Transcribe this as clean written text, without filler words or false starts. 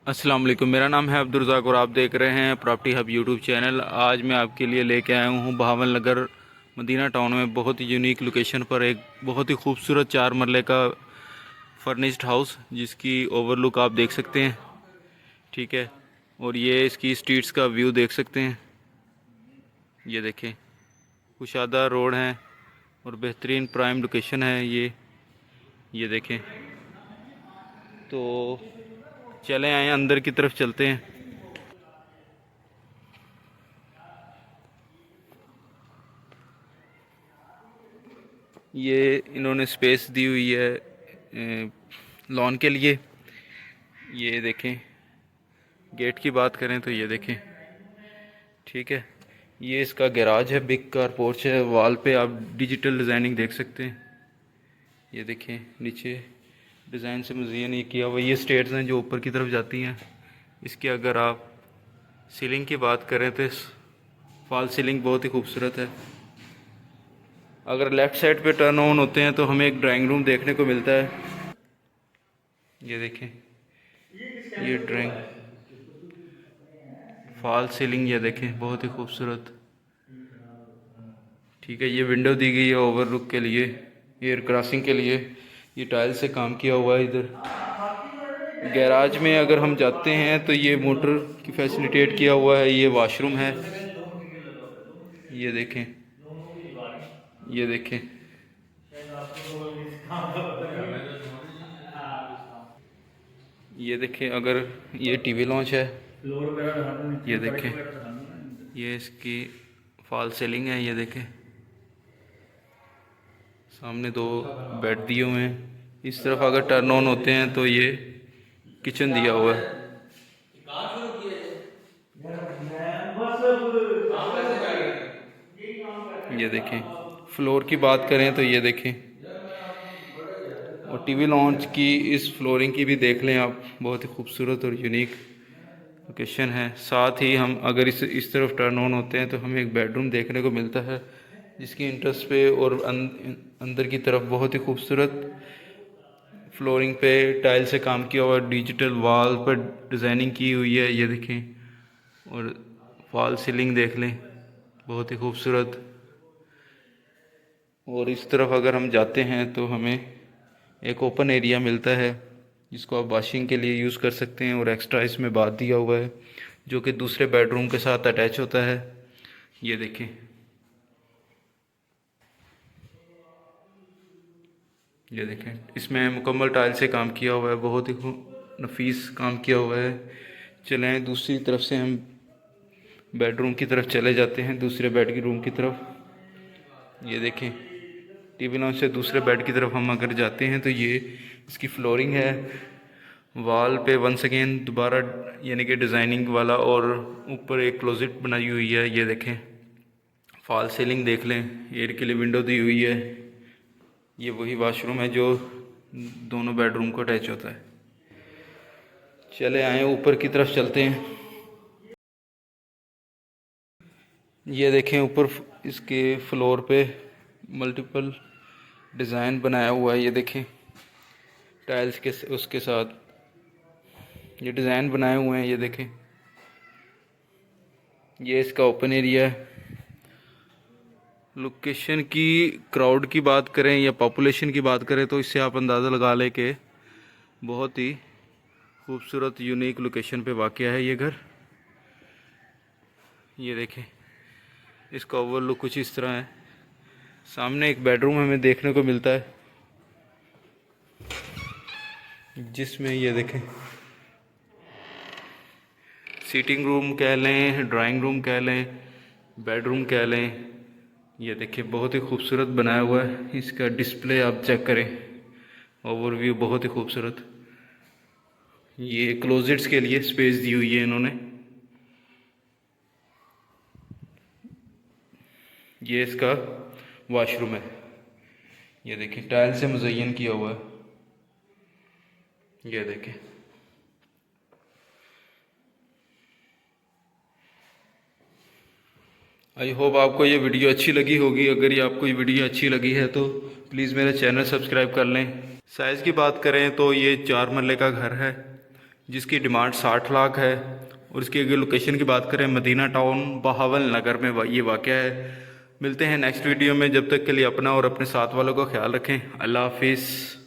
अस्सलाम वालेकुम। मेरा नाम है अब्दुल रज़ाक और आप देख रहे हैं प्रॉपर्टी हब यूट्यूब चैनल। आज मैं आपके लिए लेके आया हूँ बहावल नगर मदीना टाउन में बहुत ही यूनिक लोकेशन पर एक बहुत ही खूबसूरत 4 मरले का फर्निश्ड हाउस, जिसकी ओवरलुक आप देख सकते हैं। ठीक है, और ये इसकी स्ट्रीट्स का व्यू देख सकते हैं। ये देखें, कुशादा रोड है और बेहतरीन प्राइम लोकेशन है ये देखें। तो चलें आए अंदर की तरफ चलते हैं। ये इन्होंने स्पेस दी हुई है लॉन के लिए। ये देखें, गेट की बात करें तो ये देखें। ठीक है, ये इसका गैराज है, बिग कार पोर्च है। वॉल पे आप डिजिटल डिज़ाइनिंग देख सकते हैं। ये देखें, नीचे डिज़ाइन से मुज़य्यन ये किया हुआ। ये स्टेयर्स हैं जो ऊपर की तरफ जाती हैं। इसकी अगर आप सीलिंग की बात करें तो फॉल सीलिंग बहुत ही खूबसूरत है। अगर लेफ़्ट साइड पे टर्न ऑन होते हैं तो हमें एक ड्राइंग रूम देखने को मिलता है। ये देखें, ये ड्राइंग फॉल सीलिंग, ये देखें बहुत ही खूबसूरत। ठीक है, ये विंडो दी गई है ओवरलुक के लिए, एयर क्रॉसिंग के लिए। ये टाइल से काम किया हुआ है। इधर गैराज में अगर हम जाते हैं तो ये मोटर की फैसिलिटेट किया हुआ है। ये वॉशरूम है। ये देखें, ये देखें, ये देखें। अगर ये टीवी लॉन्च है, ये देखें, ये इसकी फॉल सीलिंग है। ये देखें, सामने 2 बेड दिए हुए हैं। इस तरफ अगर टर्न ऑन होते हैं तो ये किचन दिया हुआ है। ये देखें, फ्लोर की बात करें तो ये देखें, और टीवी लॉन्च की इस फ्लोरिंग की भी देख लें आप। बहुत ही खूबसूरत और यूनिक लोकेशन है। साथ ही हम अगर इस तरफ टर्न ऑन होते हैं तो हमें एक बेडरूम देखने को मिलता है, जिसकी इंट्रेंस पे और अंदर की तरफ बहुत ही खूबसूरत फ्लोरिंग पे टाइल से काम किया हुआ। डिजिटल वॉल पर डिज़ाइनिंग की हुई है। ये देखें, और फॉल सीलिंग देख लें, बहुत ही खूबसूरत। और इस तरफ अगर हम जाते हैं तो हमें एक ओपन एरिया मिलता है, जिसको आप वॉशिंग के लिए यूज़ कर सकते हैं। और एक्स्ट्रा इसमें बाथ दिया हुआ है, जो कि दूसरे बेडरूम के साथ अटैच होता है। ये देखें, ये देखें, इसमें मुकम्मल टाइल से काम किया हुआ है। बहुत ही नफीस काम किया हुआ है। चलें दूसरी तरफ से हम बेडरूम की तरफ चले जाते हैं, दूसरे बेड की रूम की तरफ। ये देखें, टीवी लॉन्च से दूसरे बेड की तरफ हम अगर जाते हैं तो ये इसकी फ्लोरिंग है। वॉल पे वंस अगेन दोबारा यानी कि डिज़ाइनिंग वाला, और ऊपर एक क्लोजेट बनाई हुई है। ये देखें, फॉल सीलिंग देख लें, एयर के लिए विंडो दी हुई है। ये वही वॉशरूम है जो दोनों बेडरूम को अटैच होता है। चले आए ऊपर की तरफ चलते हैं। ये देखें, ऊपर इसके फ्लोर पे मल्टीपल डिज़ाइन बनाया हुआ है। ये देखें, टाइल्स के उसके साथ ये डिज़ाइन बनाए हुए हैं। ये देखें, ये इसका ओपन एरिया है। लोकेशन की क्राउड की बात करें या पॉपुलेशन की बात करें तो इससे आप अंदाज़ा लगा लें कि बहुत ही खूबसूरत यूनिक लोकेशन पे वाक़या है ये घर। ये देखें, इसका ओवरलुक कुछ इस तरह है। सामने एक बेडरूम हमें देखने को मिलता है, जिसमें ये देखें सीटिंग रूम कह लें, ड्राइंग रूम कह लें, बेडरूम कह लें। ये देखिए, बहुत ही खूबसूरत बनाया हुआ है। इसका डिस्प्ले आप चेक करें, ओवरव्यू बहुत ही खूबसूरत। ये क्लोजेट्स के लिए स्पेस दी हुई है इन्होंने। ये इसका वॉशरूम है। ये देखिए, टाइल से मुज़य्यन किया हुआ है। ये देखें, आई होप आपको ये वीडियो अच्छी लगी होगी। अगर ये आपको ये वीडियो अच्छी लगी है तो प्लीज़ मेरा चैनल सब्सक्राइब कर लें। साइज़ की बात करें तो ये 4 मरले का घर है। जिसकी डिमांड 60 लाख है। और इसकी अगर लोकेशन की बात करें, मदीना टाउन बहावल नगर में ये वाक़या है। मिलते हैं नेक्स्ट वीडियो में, जब तक के लिए अपना और अपने साथ वालों का ख्याल रखें। अल्लाह हाफिज़।